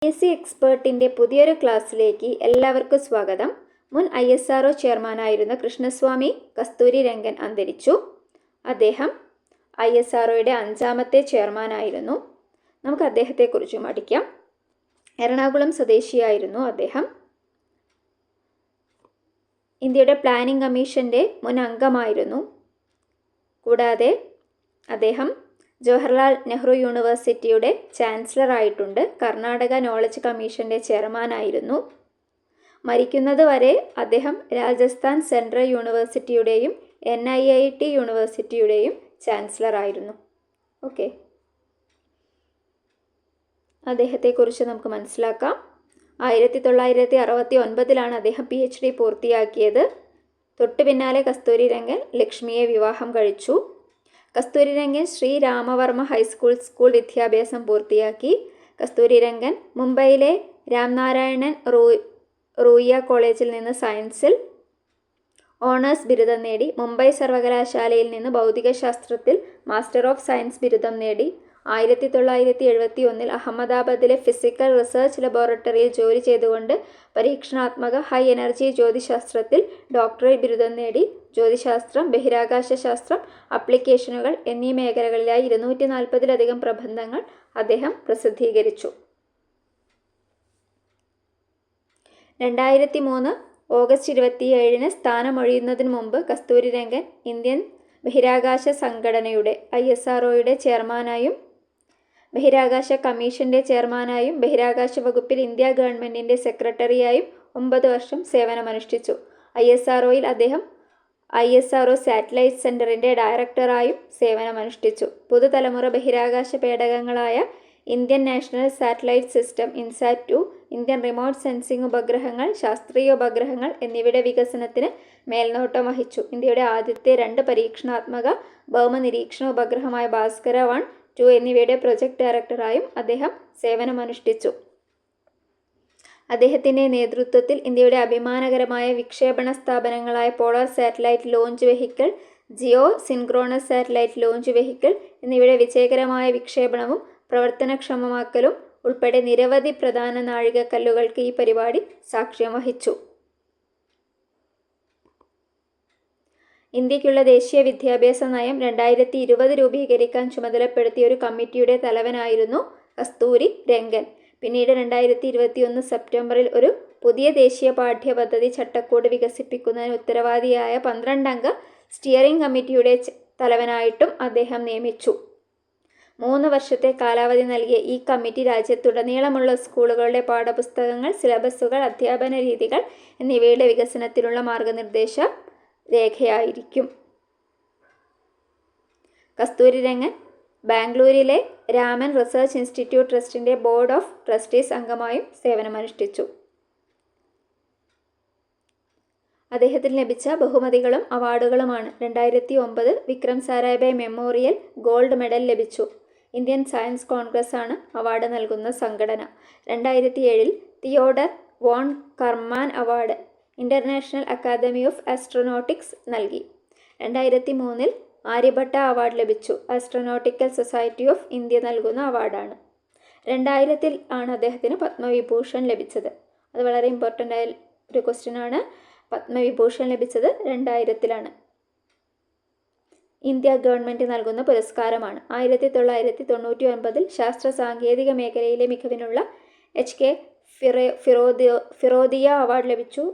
PSC എക്സ്പേർട്ടിൻ്റെ പുതിയൊരു ക്ലാസ്സിലേക്ക് എല്ലാവർക്കും സ്വാഗതം. മുൻ ISRO ചെയർമാനായിരുന്ന കൃഷ്ണസ്വാമി കസ്തൂരി രംഗൻ അന്തരിച്ചു. അദ്ദേഹം ISROയുടെ 5ാമത്തെ ചെയർമാനായിരുന്നു. നമുക്ക് അദ്ദേഹത്തെക്കുറിച്ച് പഠിക്കാം. എറണാകുളം സ്വദേശിയായിരുന്നു അദ്ദേഹം. ഇന്ത്യയുടെ പ്ലാനിംഗ് കമ്മീഷൻ്റെ മുൻ അംഗമായിരുന്നു. കൂടാതെ അദ്ദേഹം ജവഹർലാൽ നെഹ്റു യൂണിവേഴ്സിറ്റിയുടെ ചാൻസലർ ആയിട്ടുണ്ട്. കർണാടക നോളജ് കമ്മീഷൻ്റെ ചെയർമാനായിരുന്നു. മരിക്കുന്നത് വരെ അദ്ദേഹം രാജസ്ഥാൻ സെൻട്രൽ യൂണിവേഴ്സിറ്റിയുടെയും NIIT യൂണിവേഴ്സിറ്റിയുടെയും ചാൻസലർ ആയിരുന്നു. ഓക്കെ, അദ്ദേഹത്തെക്കുറിച്ച് നമുക്ക് മനസ്സിലാക്കാം. 1969 അദ്ദേഹം PhD പൂർത്തിയാക്കിയത്. തൊട്ടു പിന്നാലെ കസ്തൂരി രംഗൻ ലക്ഷ്മിയെ വിവാഹം കഴിച്ചു. കസ്തൂരി രംഗൻ ശ്രീ രാമവർമ്മ ഹൈസ്കൂൾ വിദ്യാഭ്യാസം പൂർത്തിയാക്കി. കസ്തൂരി രംഗൻ മുംബൈയിലെ രാംനാരായണൻ റൂയ്യ കോളേജിൽ നിന്ന് സയൻസിൽ ഓണേഴ്സ് ബിരുദം നേടി. മുംബൈ സർവകലാശാലയിൽ നിന്ന് ഭൗതികശാസ്ത്രത്തിൽ മാസ്റ്റർ ഓഫ് സയൻസ് ബിരുദം നേടി. 1971 അഹമ്മദാബാദിലെ ഫിസിക്കൽ റിസർച്ച് ലബോറട്ടറിയിൽ ജോലി ചെയ്തുകൊണ്ട് പരീക്ഷണാത്മക ഹൈ എനർജി ജ്യോതിശാസ്ത്രത്തിൽ ഡോക്ടറേറ്റ് ബിരുദം നേടി. ജ്യോതിശാസ്ത്രം, ബഹിരാകാശ ശാസ്ത്രം, ആപ്ലിക്കേഷനുകൾ എന്നീ മേഖലകളിലായി 240-ലധികം പ്രബന്ധങ്ങൾ അദ്ദേഹം പ്രസിദ്ധീകരിച്ചു. 2003 ഓഗസ്റ്റ് 27 സ്ഥാനമൊഴിയുന്നതിന് മുമ്പ് കസ്തൂരി രംഗൻ ഇന്ത്യൻ ബഹിരാകാശ സംഘടനയുടെ ISROയുടെ ചെയർമാനായും ബഹിരാകാശ കമ്മീഷൻ്റെ ചെയർമാനായും ബഹിരാകാശ വകുപ്പിൽ ഇന്ത്യ ഗവൺമെൻറ്റിൻ്റെ സെക്രട്ടറിയായും 9 വർഷം സേവനമനുഷ്ഠിച്ചു. ISROയിൽ അദ്ദേഹം ISRO സാറ്റലൈറ്റ് സെൻറ്ററിൻ്റെ ഡയറക്ടറായും സേവനമനുഷ്ഠിച്ചു. പുതുതലമുറ ബഹിരാകാശ പേടകങ്ങളായ Indian national satellite system INSAT-2, Indian remote sensing ഉപഗ്രഹങ്ങൾ, ശാസ്ത്രീയ ഉപഗ്രഹങ്ങൾ എന്നിവയുടെ വികസനത്തിന് മേൽനോട്ടം വഹിച്ചു. ഇന്ത്യയുടെ ആദ്യത്തെ 2 പരീക്ഷണാത്മക ഭൗമനിരീക്ഷണ ഉപഗ്രഹമായ ഭാസ്കര 1, 2 എന്നിവയുടെ പ്രൊജക്ട് ഡയറക്ടറായും അദ്ദേഹം സേവനമനുഷ്ഠിച്ചു. അദ്ദേഹത്തിൻ്റെ നേതൃത്വത്തിൽ ഇന്ത്യയുടെ അഭിമാനകരമായ വിക്ഷേപണ സ്ഥാപനങ്ങളായ polar satellite launch vehicle, geosynchronous satellite launch vehicle എന്നിവയുടെ വിജയകരമായ വിക്ഷേപണവും പ്രവർത്തനക്ഷമമാക്കലും ഉൾപ്പെടെ നിരവധി പ്രധാന നാഴികക്കല്ലുകൾക്ക് ഈ പരിപാടി സാക്ഷ്യം വഹിച്ചു. ഇന്ത്യക്കുള്ള ദേശീയ വിദ്യാഭ്യാസ നയം 2020 രൂപീകരിക്കാൻ ചുമതലപ്പെടുത്തിയ ഒരു കമ്മിറ്റിയുടെ തലവനായിരുന്നു കസ്തൂരി രംഗൻ. പിന്നീട് 2021 സെപ്റ്റംബറിൽ ഒരു പുതിയ ദേശീയ പാഠ്യപദ്ധതി ചട്ടക്കൂട് വികസിപ്പിക്കുന്നതിന് ഉത്തരവാദിയായ 12-അംഗ സ്റ്റിയറിംഗ് കമ്മിറ്റിയുടെ തലവനായിട്ടും അദ്ദേഹം നിയമിച്ചു. 3 വർഷത്തെ കാലാവധി നൽകിയ ഈ കമ്മിറ്റി രാജ്യത്തുടനീളമുള്ള സ്കൂളുകളുടെ പാഠപുസ്തകങ്ങൾ, സിലബസുകൾ, അധ്യാപന രീതികൾ എന്നിവയുടെ വികസനത്തിനുള്ള മാർഗനിർദ്ദേശ രേഖയായിരിക്കും. കസ്തൂരി രംഗൻ ബാംഗ്ലൂരിലെ രാമൻ റിസർച്ച് ഇൻസ്റ്റിറ്റ്യൂട്ട് ട്രസ്റ്റിൻ്റെ ബോർഡ് ഓഫ് ട്രസ്റ്റീസ് അംഗമായും സേവനമനുഷ്ഠിച്ചു. അദ്ദേഹത്തിന് ലഭിച്ച ബഹുമതികളും അവാർഡുകളുമാണ്: 2009 Vikram Sarabhai memorial gold medal ലഭിച്ചു. ഇന്ത്യൻ സയൻസ് കോൺഗ്രസ് ആണ് അവാർഡ് നൽകുന്ന സംഘടന. 2007 Theodore von Karman award international academy of astronautics നൽകി. 2003 ആര്യഭട്ട അവാർഡ് ലഭിച്ചു. ആസ്ട്രോനോട്ടിക്കൽ സൊസൈറ്റി ഓഫ് ഇന്ത്യ നൽകുന്ന അവാർഡാണ്. 2000 ആണ് അദ്ദേഹത്തിന് പത്മവിഭൂഷൺ ലഭിച്ചത്. അത് വളരെ ഇമ്പോർട്ടൻ്റ് ആയ ഒരു ക്വസ്റ്റ്യനാണ്. പത്മവിഭൂഷൺ ലഭിച്ചത് 2000 ഇന്ത്യ ഗവൺമെൻറ് നൽകുന്ന പുരസ്കാരമാണ്. 1999 ശാസ്ത്ര സാങ്കേതിക മേഖലയിലെ മികവിനുള്ള HK ഫിറോദിയ അവാർഡ് ലഭിച്ചു.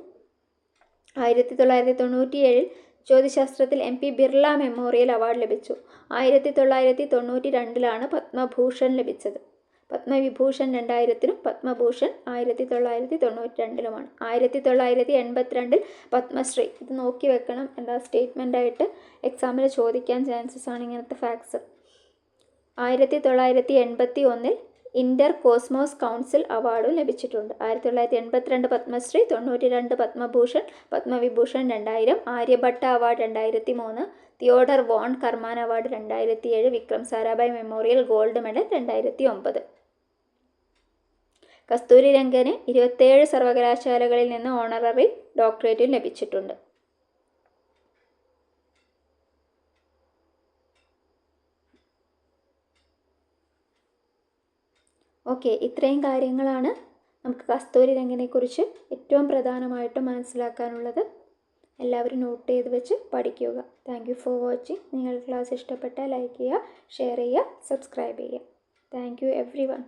1997 ജ്യോതിശാസ്ത്രത്തിൽ MP ബിർള മെമ്മോറിയൽ അവാർഡ് ലഭിച്ചു. 1992 പത്മഭൂഷൺ ലഭിച്ചത്. പത്മവിഭൂഷൺ 2000 പത്മഭൂഷൺ 1992 1982 പത്മശ്രീ. ഇത് നോക്കി വെക്കണം, എന്താ സ്റ്റേറ്റ്മെൻ്റായിട്ട് എക്സാമിൽ ചോദിക്കാൻ ചാൻസസ് ആണ് ഇങ്ങനത്തെ ഫാക്ട്സ്. 1981 ഇന്റർ കോസ്മോസ് കൗൺസിൽ അവാർഡും ലഭിച്ചിട്ടുണ്ട്. 1982 Padmashri, 92 Padmabhushan, Padmavibhushan 2000, Aryabhata award 2003, Theodore von Karman award 2007, Vikram Sarabhai memorial gold medal 2009. Kasturi രംഗന് 27 സർവകലാശാലകളിൽ നിന്ന് ഓണററി ഡോക്ടറേറ്റും ലഭിച്ചിട്ടുണ്ട്. ഓക്കെ, ഇത്രയും കാര്യങ്ങളാണ് നമുക്ക് കസ്തൂരിരംഗനെക്കുറിച്ച് ഏറ്റവും പ്രധാനമായിട്ടും മനസ്സിലാക്കാനുള്ളത്. എല്ലാവരും നോട്ട് ചെയ്ത് വെച്ച് പഠിക്കുക. Thank you for watching. നിങ്ങൾ ക്ലാസ് ഇഷ്ടപ്പെട്ടാൽ ലൈക്ക് ചെയ്യുക, ഷെയർ ചെയ്യുക, സബ്സ്ക്രൈബ് ചെയ്യുക. Thank you every one.